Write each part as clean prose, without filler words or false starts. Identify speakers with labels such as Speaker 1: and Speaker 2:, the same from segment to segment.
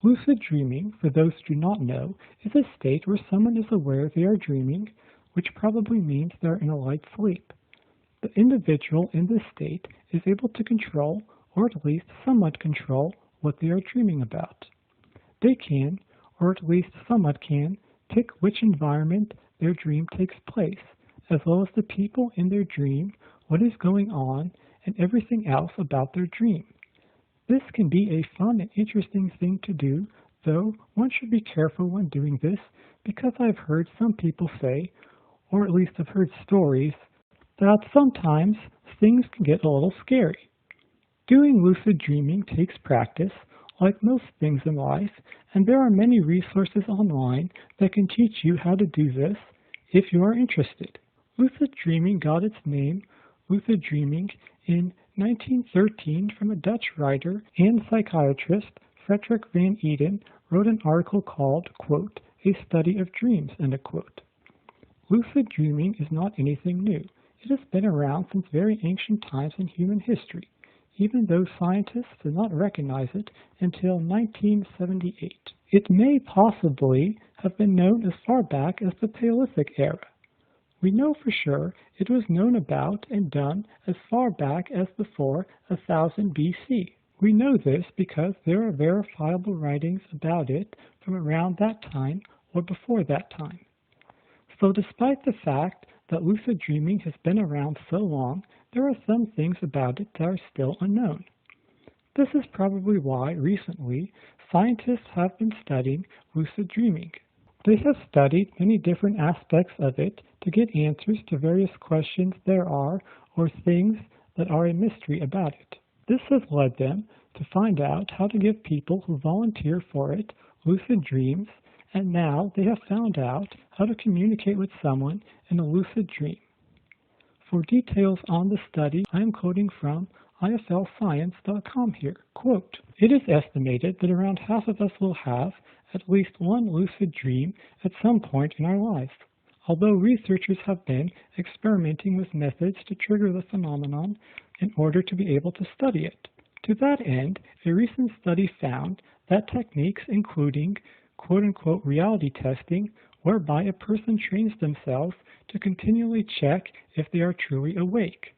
Speaker 1: Lucid dreaming, for those who do not know, is a state where someone is aware they are dreaming, which probably means they are in a light sleep. The individual in this state is able to control, or at least somewhat control, what they are dreaming about. They can, or at least somewhat can, pick which environment their dream takes place, as well as the people in their dream, what is going on, and everything else about their dream. This can be a fun and interesting thing to do, though one should be careful when doing this because I've heard some people say, or at least I've heard stories, that sometimes things can get a little scary. Doing lucid dreaming takes practice, like most things in life, and there are many resources online that can teach you how to do this if you are interested. Lucid dreaming got its name, lucid dreaming, in 1913 from a Dutch writer and psychiatrist, Frederick van Eden, wrote an article called, quote, "A Study of Dreams," end of quote. Lucid dreaming is not anything new. It has been around since very ancient times in human history, even though scientists did not recognize it until 1978. It may possibly have been known as far back as the Paleolithic era. We know for sure it was known about and done as far back as before 1000 BC. We know this because there are verifiable writings about it from around that time or before that time. So despite the fact that lucid dreaming has been around so long, there are some things about it that are still unknown. This is probably why, recently, scientists have been studying lucid dreaming. They have studied many different aspects of it to get answers to various questions there are or things that are a mystery about it. This has led them to find out how to give people who volunteer for it lucid dreams, and now they have found out how to communicate with someone in a lucid dream. For details on the study, I am quoting from iflscience.com here. Quote, "It is estimated that around half of us will have at least one lucid dream at some point in our lives. Although researchers have been experimenting with methods to trigger the phenomenon in order to be able to study it. To that end, a recent study found that techniques including quote-unquote reality testing, whereby a person trains themselves to continually check if they are truly awake,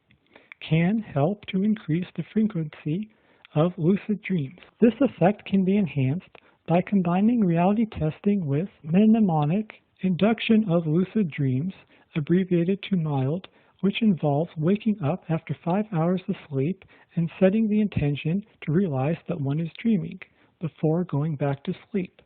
Speaker 1: can help to increase the frequency of lucid dreams. This effect can be enhanced by combining reality testing with mnemonic induction of lucid dreams, abbreviated to MILD, which involves waking up after 5 hours of sleep and setting the intention to realize that one is dreaming before going back to sleep.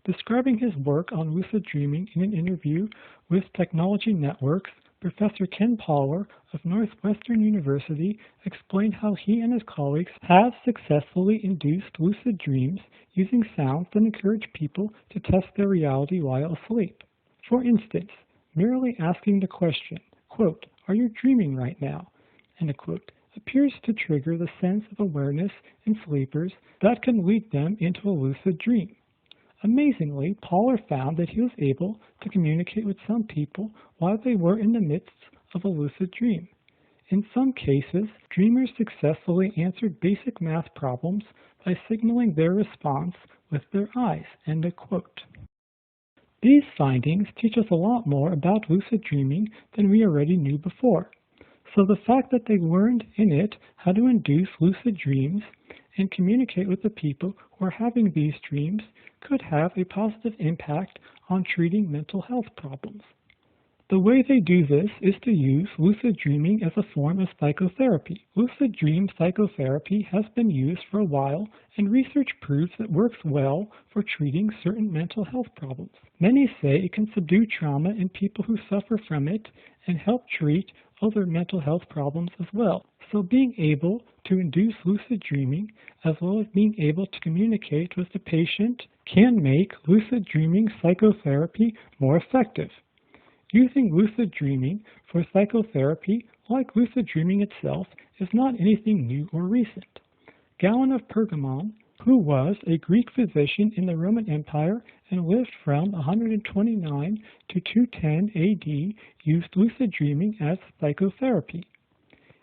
Speaker 1: Describing his work on lucid dreaming in an interview with Technology Networks, Professor Ken Poller of Northwestern University explained how he and his colleagues have successfully induced lucid dreams using sounds that encourage people to test their reality while asleep. For instance, merely asking the question, quote, "Are you dreaming right now?" end quote, appears to trigger the sense of awareness in sleepers that can lead them into a lucid dream. Amazingly, Poller found that he was able to communicate with some people while they were in the midst of a lucid dream. In some cases, dreamers successfully answered basic math problems by signaling their response with their eyes, end quote. These findings teach us a lot more about lucid dreaming than we already knew before. So the fact that they learned in it how to induce lucid dreams and communicate with the people who are having these dreams could have a positive impact on treating mental health problems. The way they do this is to use lucid dreaming as a form of psychotherapy. Lucid dream psychotherapy has been used for a while, and research proves it works well for treating certain mental health problems. Many say it can subdue trauma in people who suffer from it and help treat other mental health problems as well. So being able to induce lucid dreaming, as well as being able to communicate with the patient, can make lucid dreaming psychotherapy more effective. Using lucid dreaming for psychotherapy, like lucid dreaming itself, is not anything new or recent. Galen of Pergamon, who was a Greek physician in the Roman Empire and lived from 129 to 210 AD, used lucid dreaming as psychotherapy.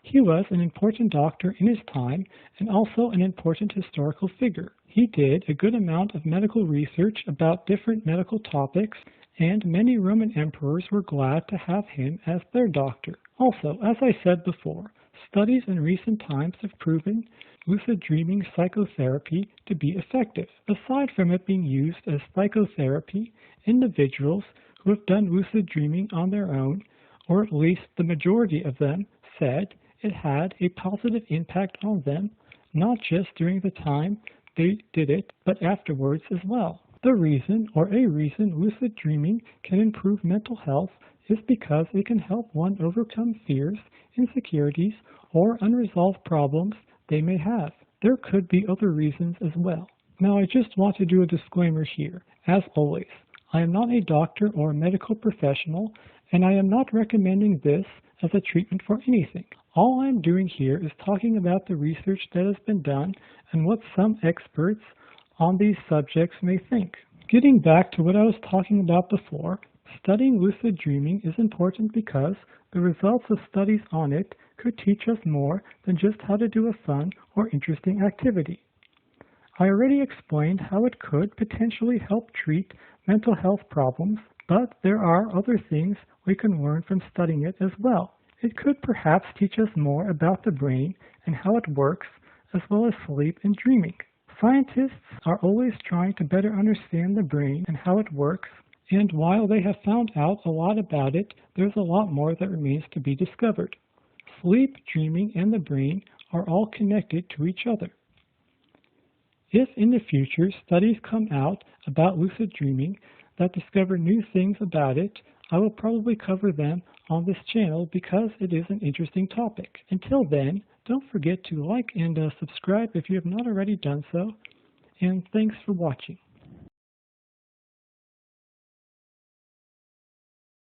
Speaker 1: He was an important doctor in his time and also an important historical figure. He did a good amount of medical research about different medical topics, and many Roman emperors were glad to have him as their doctor. Also, as I said before, studies in recent times have proven lucid dreaming psychotherapy to be effective. Aside from it being used as psychotherapy, individuals who have done lucid dreaming on their own, or at least the majority of them, said it had a positive impact on them, not just during the time they did it, but afterwards as well. The reason, or a reason, lucid dreaming can improve mental health is because it can help one overcome fears, insecurities, or unresolved problems they may have. There could be other reasons as well. Now, I just want to do a disclaimer here. As always, I am not a doctor or a medical professional, and I am not recommending this as a treatment for anything. All I am doing here is talking about the research that has been done and what some experts on these subjects may think. Getting back to what I was talking about before, studying lucid dreaming is important because the results of studies on it could teach us more than just how to do a fun or interesting activity. I already explained how it could potentially help treat mental health problems, but there are other things we can learn from studying it as well. It could perhaps teach us more about the brain and how it works, as well as sleep and dreaming. Scientists are always trying to better understand the brain and how it works, and while they have found out a lot about it, there's a lot more that remains to be discovered. Sleep, dreaming, and the brain are all connected to each other. If in the future studies come out about lucid dreaming that discover new things about it, I will probably cover them on this channel because it is an interesting topic. Until then, don't forget to like and subscribe if you have not already done so, and thanks for watching.